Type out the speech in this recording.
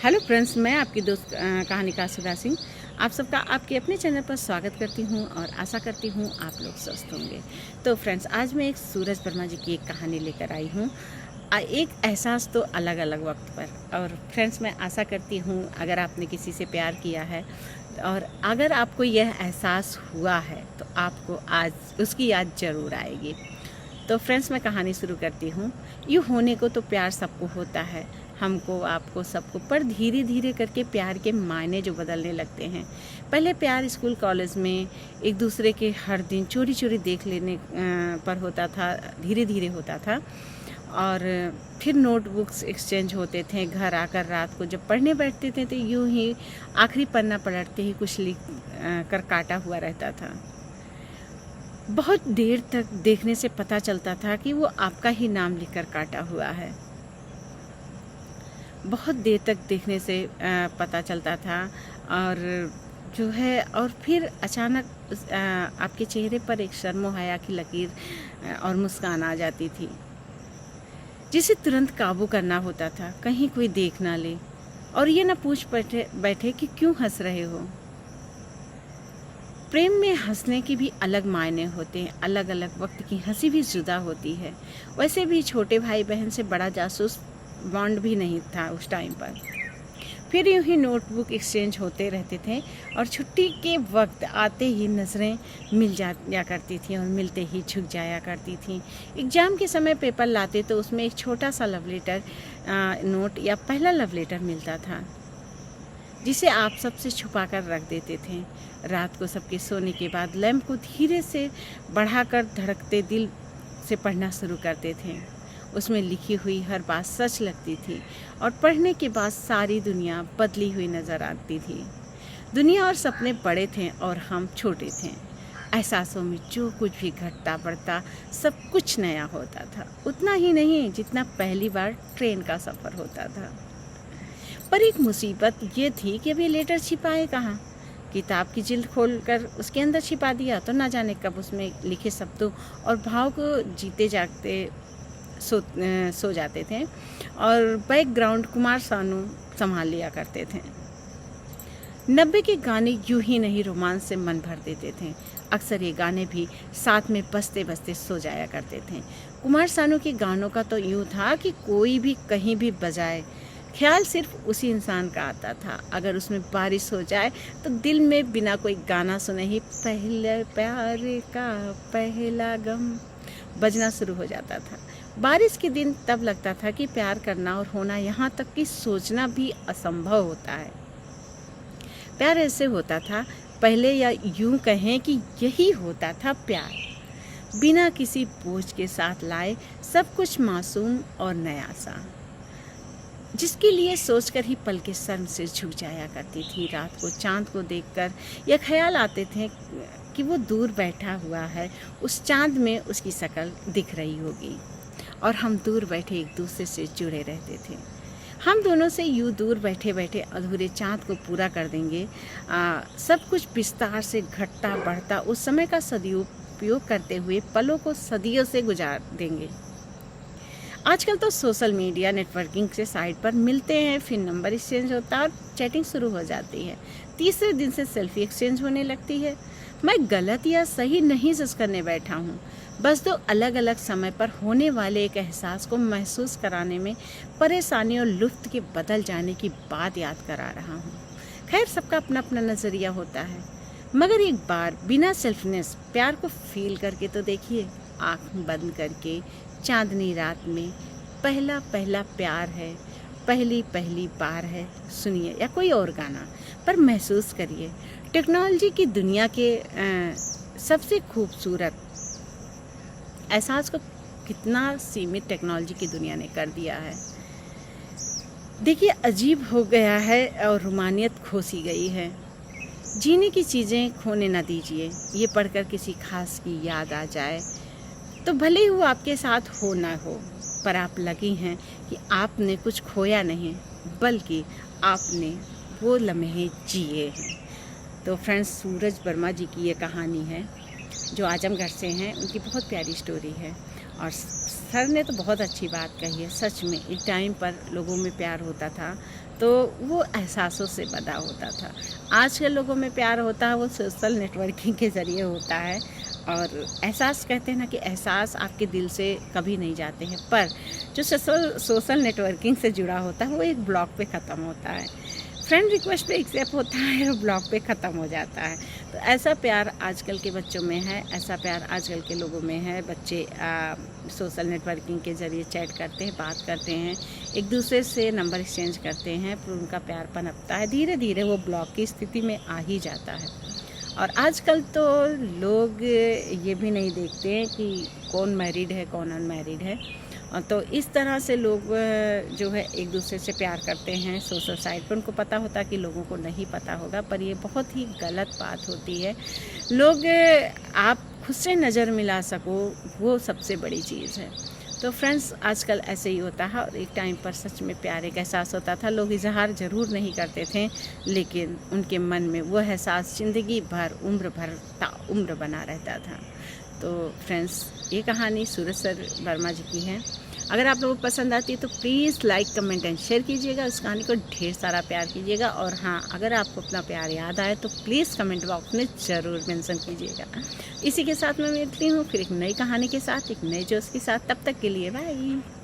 Hello friends, मैं आपकी दोस्त कहानीकार सुधा सिंह आप सबका आपके अपने चैनल पर स्वागत करती हूं और आशा करती हूं आप लोग स्वस्थ होंगे। तो फ्रेंड्स, आज मैं एक सूरज वर्मा जी की एक कहानी लेकर आई हूं। एक एहसास तो अलग अलग वक्त पर। और फ्रेंड्स, मैं आशा करती हूं अगर आपने किसी से प्यार किया है और अगर आपको यह एहसास हुआ है तो आपको आज उसकी याद ज़रूर आएगी। तो फ्रेंड्स, मैं कहानी शुरू करती हूँ। यूँ होने को तो प्यार सबको होता है, हमको, आपको, सबको, पर धीरे धीरे करके प्यार के मायने जो बदलने लगते हैं। पहले प्यार स्कूल कॉलेज में एक दूसरे के हर दिन चोरी चोरी देख लेने पर होता था, धीरे धीरे होता था। और फिर नोटबुक्स एक्सचेंज होते थे। घर आकर रात को जब पढ़ने बैठते थे तो यूँ ही आखिरी पन्ना पलटते ही कुछ लिख कर काटा हुआ रहता था। बहुत देर तक देखने से पता चलता था कि वो आपका ही नाम लिखकर काटा हुआ है। बहुत देर तक देखने से पता चलता था और जो है, और फिर अचानक आपके चेहरे पर एक शर्म हया की लकीर और मुस्कान आ जाती थी, जिसे तुरंत काबू करना होता था, कहीं कोई देख ना ले और ये ना पूछ बैठे कि क्यों हंस रहे हो। प्रेम में हंसने की भी अलग मायने होते हैं, अलग अलग वक्त की हंसी भी जुदा होती है। वैसे भी छोटे भाई बहन से बड़ा जासूस बॉन्ड भी नहीं था उस टाइम पर। फिर यूँ ही नोटबुक एक्सचेंज होते रहते थे और छुट्टी के वक्त आते ही नज़रें मिल जाया करती थी और मिलते ही झुक जाया करती थी। एग्ज़ाम के समय पेपर लाते तो उसमें एक छोटा सा लव लेटर नोट या पहला लव लेटर मिलता था, जिसे आप सबसे छुपा कर रख देते थे। रात को सबके सोने के बाद लैंप को धीरे से बढ़ाकर धड़कते दिल से पढ़ना शुरू करते थे। उसमें लिखी हुई हर बात सच लगती थी और पढ़ने के बाद सारी दुनिया बदली हुई नज़र आती थी। दुनिया और सपने बड़े थे और हम छोटे थे। एहसासों में जो कुछ भी घटता बढ़ता सब कुछ नया होता था, उतना ही नहीं जितना पहली बार ट्रेन का सफ़र होता था। पर एक मुसीबत ये थी कि अभी लेटर छिपाए कहाँ। किताब की जिल्द खोलकर उसके अंदर छिपा दिया तो ना जाने कब उसमें लिखे शब्दों और भाव को जीते जागते सो जाते थे और बैकग्राउंड कुमार सानू संभाल लिया करते थे। 90 के गाने यूं ही नहीं रोमांस से मन भर देते थे। अक्सर ये गाने भी साथ में बजते बजते सो जाया करते थे। कुमार सानू के गानों का तो यूं था कि कोई भी कहीं भी बजाए, ख्याल सिर्फ उसी इंसान का आता था। अगर उसमें बारिश हो जाए तो दिल में बिना कोई गाना सुने ही पहले प्यार का पहला गम बजना शुरू हो जाता था। बारिश के दिन तब लगता था कि प्यार करना और होना, यहाँ तक कि सोचना भी असंभव होता है। प्यार ऐसे होता था पहले, या यूं कहें कि यही होता था प्यार, बिना किसी बोझ के साथ लाए, सब कुछ मासूम और नया सा, जिसके लिए सोचकर ही पल के शर्म से झुक जाया करती थी। रात को चांद को देखकर यह ख्याल आते थे कि वो दूर बैठा हुआ है, उस चांद में उसकी शक्ल दिख रही होगी और हम दूर बैठे एक दूसरे से जुड़े रहते थे। हम दोनों से यूँ दूर बैठे बैठे अधूरे चांद को पूरा कर देंगे। सब कुछ विस्तार से घटता बढ़ता उस समय का सदुपयोग करते हुए पलों को सदियों से गुजार देंगे। आजकल तो सोशल मीडिया नेटवर्किंग से साइट पर मिलते हैं, फिर नंबर एक्सचेंज होता है और चैटिंग शुरू हो जाती है। तीसरे दिन से सेल्फी एक्सचेंज होने लगती है। मैं गलत या सही नहीं जज करने बैठा हूँ, बस दो अलग अलग समय पर होने वाले एक एहसास को महसूस कराने में परेशानी और लुत्फ के बदल जाने की बात याद करा रहा हूँ। खैर, सबका अपना अपना नज़रिया होता है, मगर एक बार बिना सेल्फनेस प्यार को फील करके तो देखिए। आँख बंद करके चांदनी रात में पहला पहला प्यार है, पहली पहली बार है, सुनिए या कोई और गाना, पर महसूस करिए टेक्नोलॉजी की दुनिया के सबसे खूबसूरत एहसास को कितना सीमित टेक्नोलॉजी की दुनिया ने कर दिया है। देखिए, अजीब हो गया है और रूमानियत खो सी गई है। जीने की चीज़ें खोने ना दीजिए। ये पढ़कर किसी खास की याद आ जाए तो भले ही वो आपके साथ हो ना हो, पर आप लगी हैं कि आपने कुछ खोया नहीं, बल्कि आपने वो लम्हे जिए हैं। तो फ्रेंड्स, सूरज वर्मा जी की ये कहानी है, जो आजमगढ़ से हैं। उनकी बहुत प्यारी स्टोरी है और सर ने तो बहुत अच्छी बात कही है। सच में एक टाइम पर लोगों में प्यार होता था, तो वो एहसासों से बंधा होता था। आज के लोगों में प्यार होता है वो सोशल नेटवर्किंग के ज़रिए होता है, और एहसास कहते हैं ना कि एहसास आपके दिल से कभी नहीं जाते हैं, पर जो सोशल नेटवर्किंग से जुड़ा होता है वो एक ब्लॉक पे ख़त्म होता है, फ्रेंड रिक्वेस्ट पे एक्सेप्ट होता है और ब्लॉक पे ख़त्म हो जाता है। तो ऐसा प्यार आजकल के बच्चों में है, ऐसा प्यार आजकल के लोगों में है। बच्चे सोशल नेटवर्किंग के ज़रिए चैट करते हैं, बात करते हैं, एक दूसरे से नंबर एक्सचेंज करते हैं, फिर उनका प्यार पनपता है, धीरे धीरे वो ब्लॉक की स्थिति में आ ही जाता है। और आजकल तो लोग ये भी नहीं देखते हैं कि कौन मैरिड है कौन अनमैरिड है, तो इस तरह से लोग जो है एक दूसरे से प्यार करते हैं सोशल साइट पर। उनको पता होता कि लोगों को नहीं पता होगा, पर ये बहुत ही गलत बात होती है। लोग आप खुद से नज़र मिला सको वो सबसे बड़ी चीज़ है। तो फ्रेंड्स, आजकल ऐसे ही होता है, और एक टाइम पर सच में प्यार एक एहसास होता था। लोग इजहार ज़रूर नहीं करते थे, लेकिन उनके मन में वो एहसास ज़िंदगी भर उम्र भर ताउम्र बना रहता था। तो फ्रेंड्स, ये कहानी सूरज सर वर्मा जी की है। अगर आप लोगों को पसंद आती है तो please like comment and share कीजिएगा, उस कहानी को ढेर सारा प्यार कीजिएगा। और हाँ, अगर आपको अपना प्यार याद आए तो प्लीज़ कमेंट बॉक्स में ज़रूर मेंशन कीजिएगा। इसी के साथ मैं मिलती हूँ फिर एक नई कहानी के साथ, एक नए जोश के साथ। तब तक के लिए बाय।